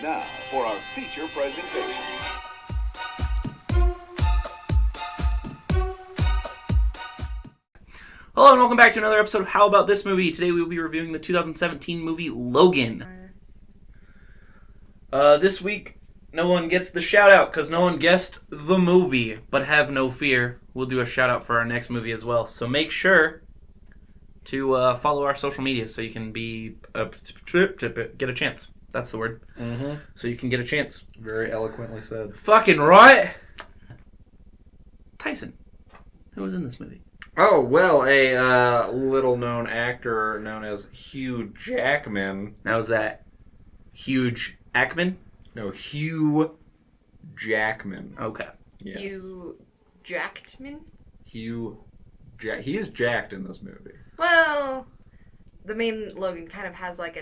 Now, for our feature presentation. Hello and welcome back to another episode of How About This Movie. Today we will be reviewing the 2017 movie Logan. This week, no one gets the shout out because no one guessed the movie. But have no fear, we'll do a shout out for our next movie as well. So make sure to follow our social media so you can get a chance. That's the word. Mm-hmm. So you can get a chance. Very eloquently said. Fucking right. Tyson, who was in this movie? Oh, well, a little-known actor known as Hugh Jackman. Now, is that Huge Ackman? No, Hugh Jackman. Okay. Yes. Hugh Jackman? He is jacked in this movie. Well, the main Logan kind of has like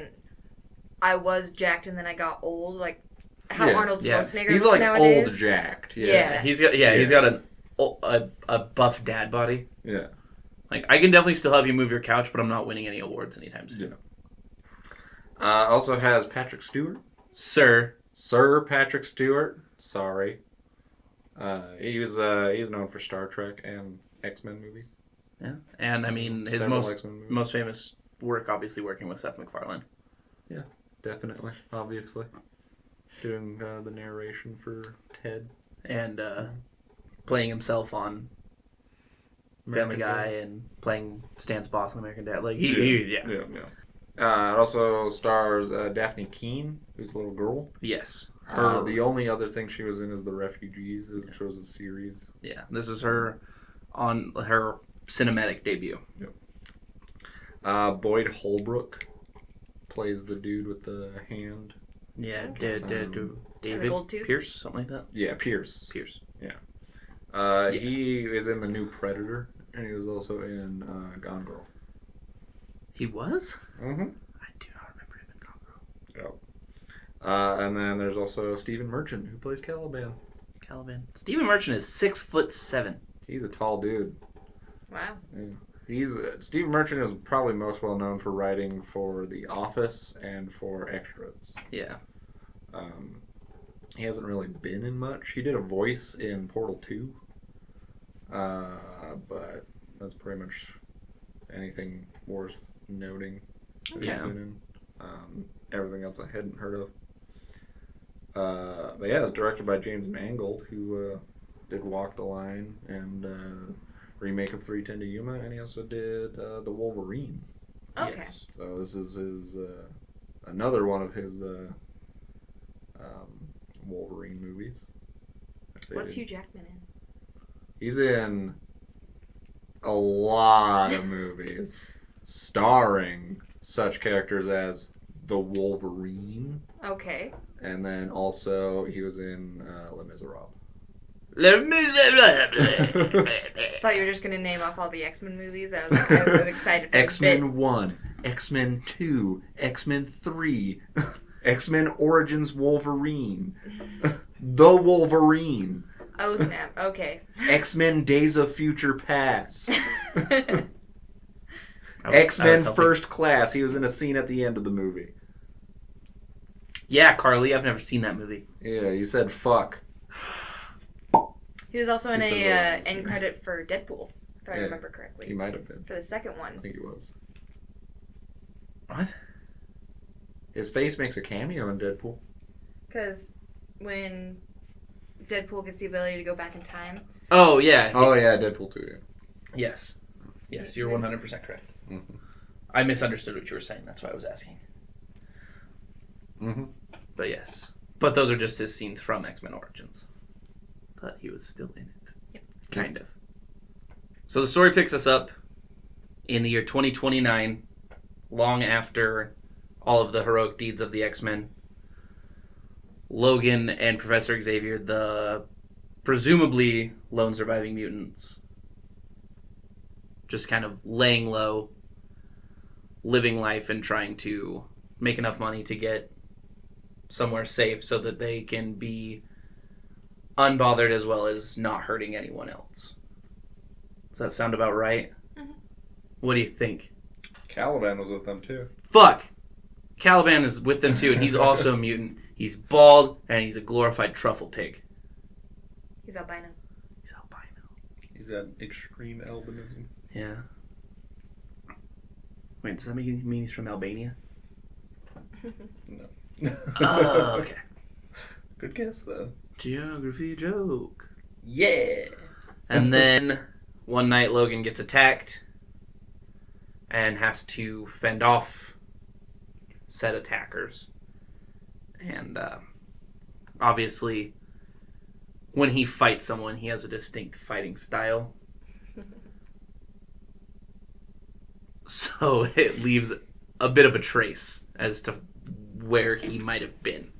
I was jacked and then I got old, like how Arnold Schwarzenegger He's looks like nowadays. old jacked. Yeah. He's got a buff dad body. Yeah. Like, I can definitely still help you move your couch, but I'm not winning any awards anytime soon. Yeah. Also has Patrick Stewart. Sir Patrick Stewart. Sorry. He's known for Star Trek and X-Men movies. Yeah. And, I mean, his most famous work, obviously, working with Seth MacFarlane. Yeah, definitely. Obviously. Doing the narration for Ted. And playing himself on Family Guy and playing Stan's boss on American Dad. Like, Yeah. It also stars Daphne Keane, who's a little girl. Yes. The only other thing she was in is The Refugees, which was a series. Yeah, this is her on her cinematic debut. Yep. Boyd Holbrook plays the dude with the hand. Yeah, Okay. David Pierce, something like that. Yeah, Pierce. Yeah. He is in the new Predator, and he was also in Gone Girl. He was? Mm-hmm. I do not remember him in Gone Girl. Yep. And then there's also Stephen Merchant, who plays Caliban. Stephen Merchant is 6'7". He's a tall dude. Wow. Yeah. Stephen Merchant is probably most well known for writing for The Office and for Extras. Yeah. He hasn't really been in much. He did a voice in Portal 2. But that's pretty much anything worth noting that he's been in. Everything else I hadn't heard of. But yeah, it was directed by James Mangold, who did Walk the Line and remake of 3:10 to Yuma, and he also did The Wolverine. Okay. Yes. So this is his another one of his Wolverine movies. What's Hugh Jackman in? He's in a lot of movies starring such characters as the Wolverine. Okay. And then also he was in Les Miserables. Thought you were just gonna name off all the X-Men movies. I was excited for X-Men 1, X-Men 2, X-Men 3, X-Men Origins Wolverine, The Wolverine. Oh snap! Okay. X-Men Days of Future Past. X-Men First Class. He was in a scene at the end of the movie. Yeah, Carly, I've never seen that movie. Yeah, he said fuck. He was also in a end credit for Deadpool, if I remember correctly. He might have been. For the second one. I think he was. What? His face makes a cameo in Deadpool. Because when Deadpool gets the ability to go back in time. Oh, yeah. Oh, yeah, Deadpool 2, yeah. Yes. Yes, you're 100% correct. Mm-hmm. I misunderstood what you were saying. That's why I was asking. Mm-hmm. But yes. But those are just his scenes from X-Men Origins. But he was still in it. Yep. Kind of. So the story picks us up in the year 2029, long after all of the heroic deeds of the X-Men. Logan and Professor Xavier, the presumably lone surviving mutants, just kind of laying low, living life and trying to make enough money to get somewhere safe so that they can be unbothered as well as not hurting anyone else. Does that sound about right? Mm-hmm. What do you think? Caliban was with them too. Fuck! Caliban is with them too, and he's also a mutant. He's bald, and he's a glorified truffle pig. He's albino. He's albino. He's got extreme albinism. Yeah. Wait, does that mean he's from Albania? No. Oh, okay. Good guess, though. Geography joke. Yeah. And then one night Logan gets attacked and has to fend off said attackers. And obviously, when he fights someone, he has a distinct fighting style. So it leaves a bit of a trace as to where he might have been.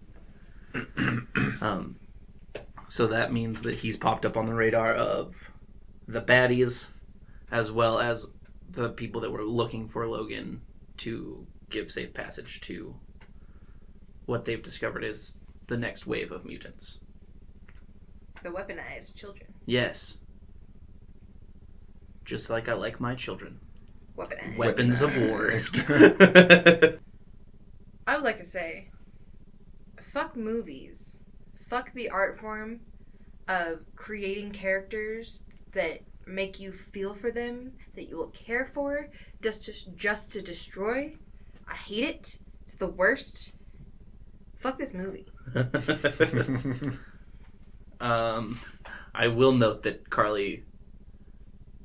So that means that he's popped up on the radar of the baddies, as well as the people that were looking for Logan to give safe passage to what they've discovered is the next wave of mutants. The weaponized children. Yes. Just like I like my children. Weaponized. Weapons of war. I would like to say, fuck movies. Fuck the art form of creating characters that make you feel for them, that you will care for, just to destroy. I hate it. It's the worst. Fuck this movie. I will note that Carly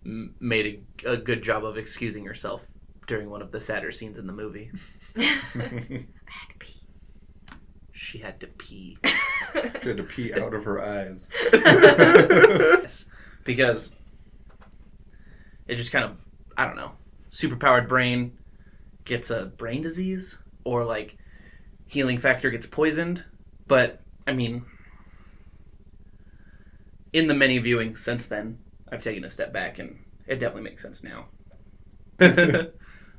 made a good job of excusing herself during one of the sadder scenes in the movie. I had to pee. She had to pee. She had to pee out of her eyes. Yes. Because it just kind of, I don't know, superpowered brain gets a brain disease, or like healing factor gets poisoned. But, I mean, in the many viewings since then, I've taken a step back and it definitely makes sense now.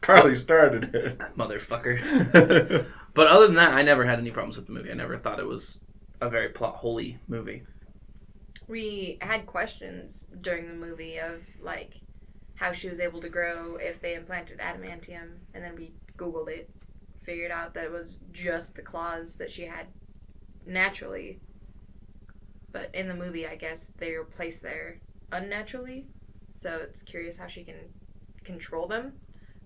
Carly started it. Motherfucker. But other than that, I never had any problems with the movie. I never thought it was a very plot-holy movie. We had questions during the movie of, like, how she was able to grow if they implanted adamantium, and then we Googled it, figured out that it was just the claws that she had naturally. But in the movie, I guess they were placed there unnaturally, so it's curious how she can control them.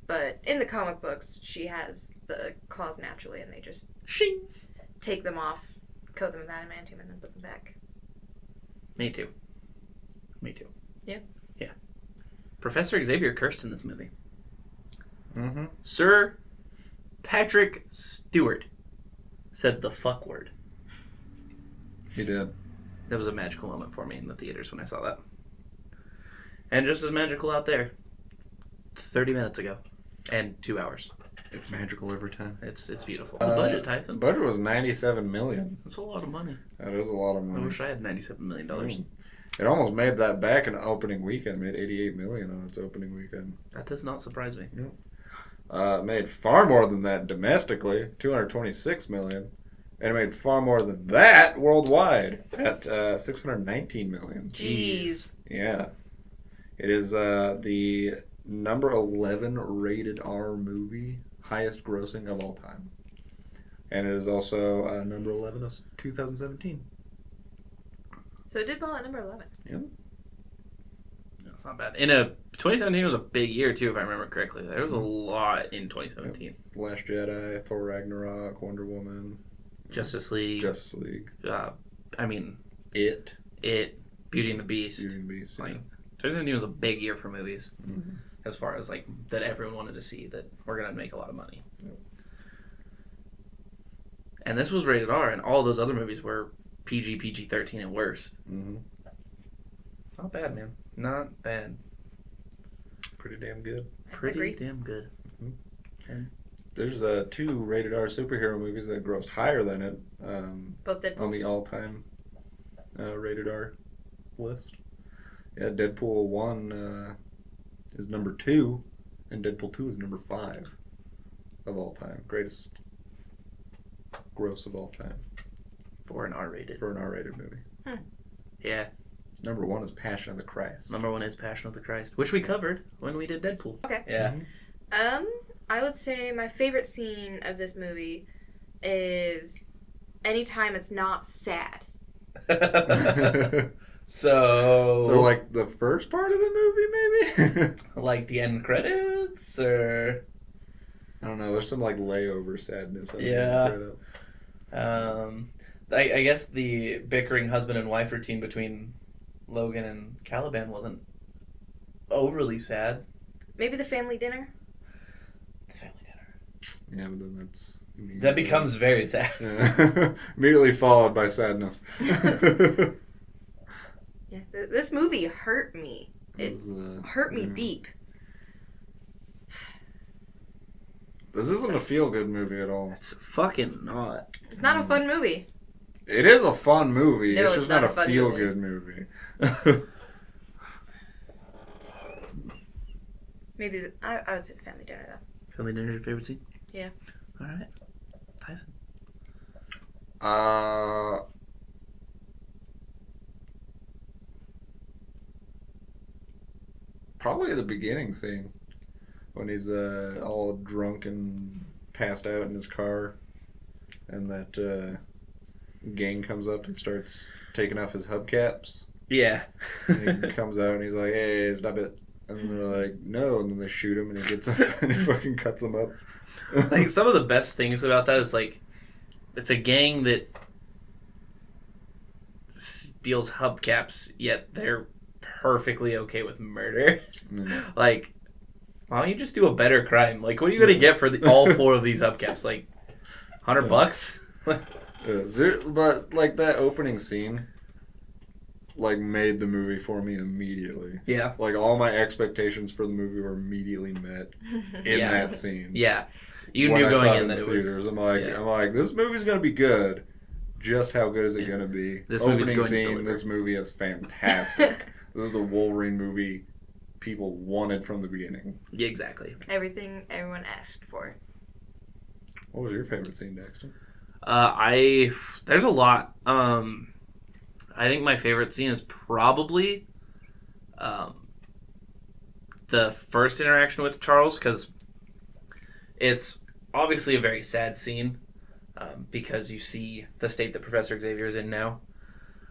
But in the comic books, she has the claws naturally, and they just Shing. take them off, coat them with adamantium, and then put them back. Me too. Yeah. Yeah. Professor Xavier cursed in this movie. Mm-hmm. Sir Patrick Stewart said the fuck word. He did. That was a magical moment for me in the theaters when I saw that. And just as magical out there 30 minutes ago. And 2 hours. It's magical every time. It's beautiful. The budget, Tyson. The budget was $97 million. That's a lot of money. That is a lot of I money. wish I had $97 million. It almost made that back in the opening weekend. Made $88 million on its opening weekend. That does not surprise me. Made far more than that domestically, $226 million, and it made far more than that worldwide at $619 million. Jeez. Yeah, it is the number 11 rated R movie, highest grossing of all time, and it is also number 11 of 2017. So it did well at number 11. Yeah. That's not bad. 2017 was a big year too, if I remember correctly. There was a lot in 2017. Last Jedi, Thor Ragnarok, Wonder Woman, Justice League. Justice League. I mean, It. Beauty and the Beast. Beauty and the Beast. Like, 2017 was a big year for movies, Mm-hmm. as far as like that everyone wanted to see that we're gonna make a lot of money. Yep. And this was rated R, and all those other movies were PG-13 and worse. Mm-hmm. Not bad, man. Not bad. Pretty damn good. Pretty Agreed. damn good. And There's 2 rated R superhero movies that grossed higher than it Both did. on the all-time rated R list. Yeah, Deadpool 1 is number 2, and Deadpool 2 is number 5 of all time. Greatest gross of all time for an R-rated. for an R-rated movie. Yeah. Number 1 is Passion of the Christ. Number 1 is Passion of the Christ, which we covered when we did Deadpool. Okay. Yeah. Mhm. I would say my favorite scene of this movie is anytime it's not sad. So like the first part of the movie, maybe? Like the end credits, or I don't know. There's some like layover sadness. Yeah. I guess the bickering husband and wife routine between Logan and Caliban wasn't overly sad. Maybe the family dinner. The family dinner. Yeah, but then that's... That becomes very sad. Yeah. Immediately followed by sadness. Yeah, this movie hurt me. It hurt me deep. This isn't a feel-good movie at all. It's fucking not. It's not a fun movie. It is a fun movie. No, it's just not a fun feel-good movie. Maybe I would say the family dinner though. Family dinner is your favorite scene? Yeah. All right, Tyson. Probably the beginning scene when he's all drunk and passed out in his car, and that gang comes up and starts taking off his hubcaps. Yeah. And he comes out and he's like, "Hey, stop it!" And they're like, "No!" And then they shoot him, and he gets up and he fucking cuts him up. Like, some of the best things about that is like, it's a gang that steals hubcaps, yet they're perfectly okay with murder. Mm. Like, why don't you just do a better crime? Like, what are you gonna get for all 4 of these hubcaps? Like, $100? But like that opening scene, like made the movie for me immediately. Yeah. Like all my expectations for the movie were immediately met in that scene. Yeah. You when knew I going saw in it that the it was. theaters. I'm like, this movie's gonna be good. Just how good is it gonna be? This movie's opening going to scene. deliver. This movie is fantastic. This is the Wolverine movie people wanted from the beginning. Yeah, exactly. Everything everyone asked for. What was your favorite scene, Dexter? There's a lot. I think my favorite scene is probably the first interaction with Charles, because it's obviously a very sad scene, because you see the state that Professor Xavier is in now.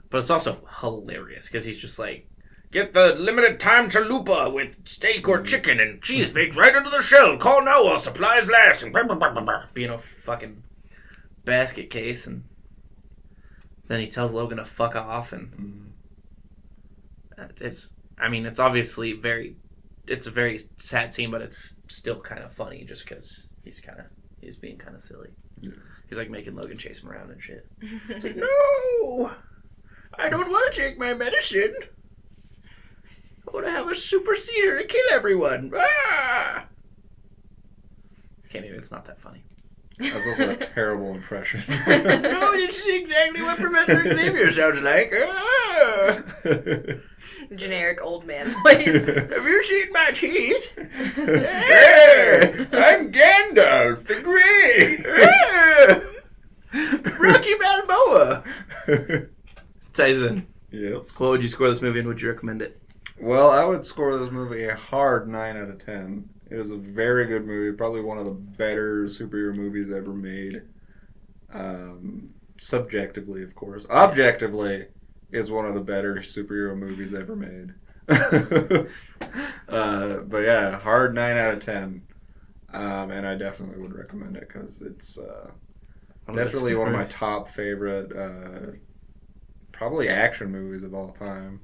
But it's also hilarious because he's just like, "Get the limited time chalupa with steak or chicken and cheese baked right into the shell. Call now while supplies last." And being a fucking basket case, and then he tells Logan to fuck off, and it's obviously it's a very sad scene, but it's still kind of funny just because he's being kind of silly. Yeah. He's like making Logan chase him around and shit. It's like, no, I don't want to take my medicine. I want to have a super seizure and kill everyone. Ah! Can't even. It's not that funny. That's also a terrible impression. No, this is exactly what Professor Xavier sounds like. Ah! Generic old man voice. Have you seen my teeth? Hey, I'm Gandalf the Grey. Rocky Balboa. Tyson, Yes. what would you score this movie and would you recommend it? Well, I would score this movie a hard 9 out of 10. It is a very good movie, probably one of the better superhero movies ever made. Subjectively, of course. Objectively, is one of the better superhero movies ever made. But yeah, hard 9 out of 10. And I definitely would recommend it because it's definitely one of my top favorite, probably action movies of all time.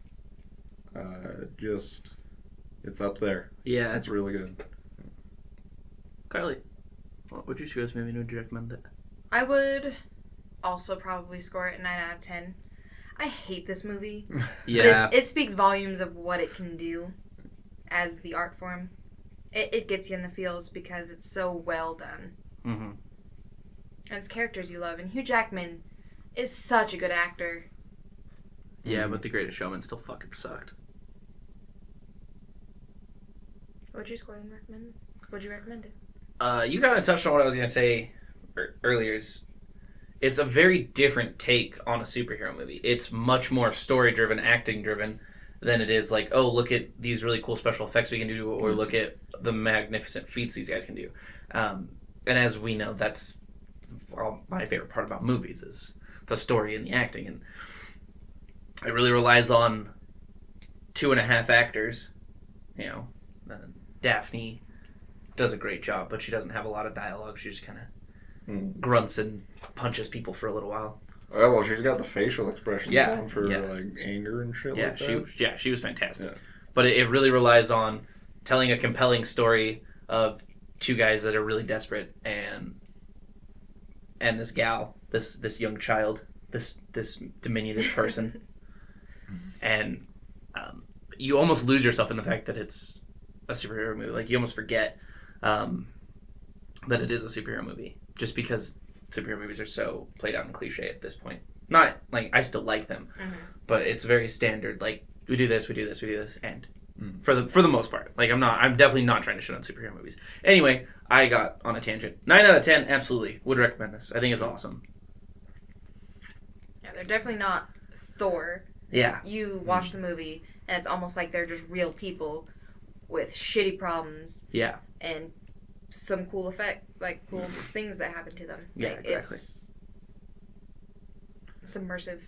It's up there. Yeah. It's really good. Carly, what would you score this movie and would you recommend it? I would also probably score it a 9 out of 10. I hate this movie. Yeah. But it speaks volumes of what it can do as the art form. It gets you in the feels because it's so well done. Mm-hmm. And it's characters you love. And Hugh Jackman is such a good actor. Yeah, but The Greatest Showman still fucking sucked. What'd you score and recommend? Would you recommend it? You kind of touched on what I was going to say earlier. It's a very different take on a superhero movie. It's much more story-driven, acting-driven than it is like, oh, look at these really cool special effects we can do, or look at the magnificent feats these guys can do. And as we know, that's my favorite part about movies is the story and the acting, and it really relies on 2.5 actors. Daphne does a great job, but she doesn't have a lot of dialogue. She just kind of grunts and punches people for a little while. Oh, well, she's got the facial expressions down for yeah. like anger and shit. Yeah, like that. she was fantastic. Yeah. But it really relies on telling a compelling story of two guys that are really desperate, and this gal, this young child, this diminutive person, and you almost lose yourself in the fact that it's a superhero movie. Like, you almost forget that it is a superhero movie, just because superhero movies are so played out and cliche at this point. Not like, I still like them, but it's very standard. Like, we do this, and for the most part, like, I'm definitely not trying to shit on superhero movies. Anyway, I got on a tangent. 9 out of 10, absolutely would recommend this. I think it's awesome. Yeah, they're definitely not Thor. Yeah, You watch the movie, and it's almost like they're just real people with shitty problems. Yeah. And some cool cool things that happen to them. Yeah, like, exactly. It's immersive.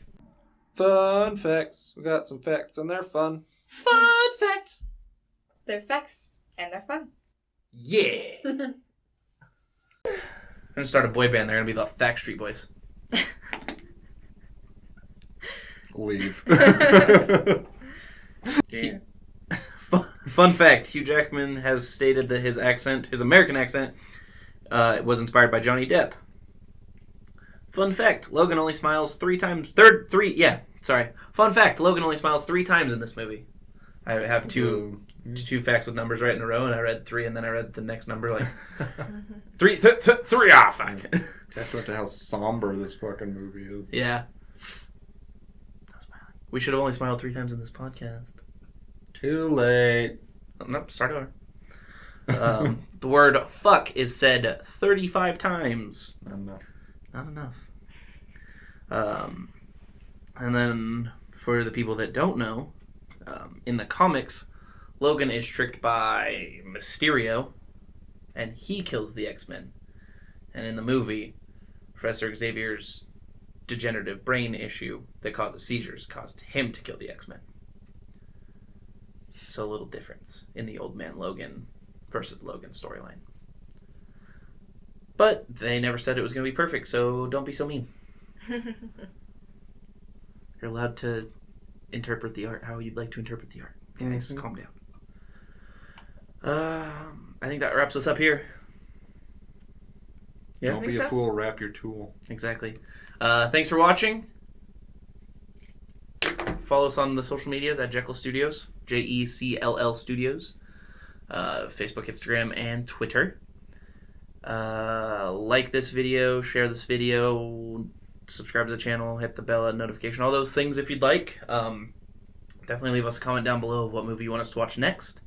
Fun facts. We got some facts and they're fun. Fun facts. They're facts, and they're fun. Yeah. I'm gonna start a boy band. They're gonna be the Fact Street Boys. Leave. Yeah. Fun fact: Hugh Jackman has stated that his American accent, was inspired by Johnny Depp. Fun fact: Logan only smiles 3 times. Fun fact: Logan only smiles 3 times in this movie. I have two facts with numbers right in a row, and I read 3, and then I read the next number like 3. Fuck. That's what how somber this fucking movie is. Yeah. We should have only smiled 3 times in this podcast. Too late. Oh, nope, start over. The word fuck is said 35 times. Not enough. And then, for the people that don't know, in the comics, Logan is tricked by Mysterio, and he kills the X-Men. And in the movie, Professor Xavier's degenerative brain issue that causes seizures caused him to kill the X-Men. So a little difference in the old man Logan versus Logan storyline. But they never said it was going to be perfect, so don't be so mean. You're allowed to interpret the art how you'd like to interpret the art. Guys, calm down. I think that wraps us up here. Yeah, Don't be a fool, wrap your tool. Exactly. Thanks for watching. Follow us on the social medias at Jecll Studios, Jecll Studios, Facebook, Instagram, and Twitter. Like this video, share this video, subscribe to the channel, hit the bell notification, all those things if you'd like. Definitely leave us a comment down below of what movie you want us to watch next.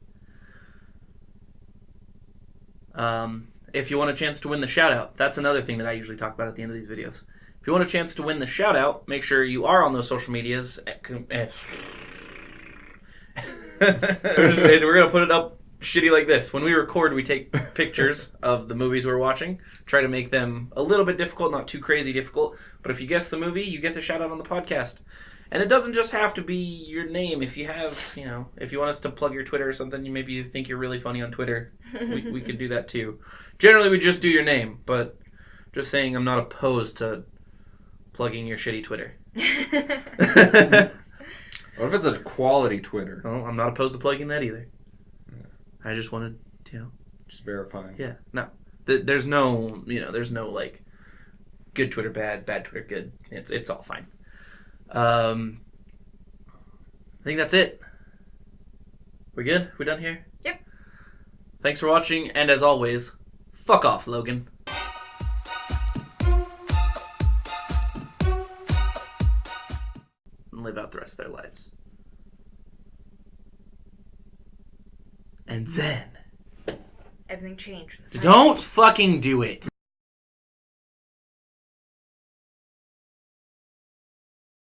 If you want a chance to win the shout-out, that's another thing that I usually talk about at the end of these videos. If you want a chance to win the shout-out, make sure you are on those social medias. We're going to put it up shitty like this. When we record, we take pictures of the movies we're watching, try to make them a little bit difficult, not too crazy difficult. But if you guess the movie, you get the shout-out on the podcast. And it doesn't just have to be your name. If you have, if you want us to plug your Twitter or something, maybe you think you're really funny on Twitter, we could do that too. Generally, we just do your name, but just saying I'm not opposed to plugging your shitty Twitter. What if it's a quality Twitter? Well, I'm not opposed to plugging that either. I just wanted to, Just verifying. Yeah, no. There's no, there's no, like, good Twitter bad, bad Twitter good. It's all fine. I think that's it. We good? We done here? Yep. Thanks for watching, and as always, fuck off, Logan. And live out the rest of their lives. And then... Everything changed. Don't fucking do it!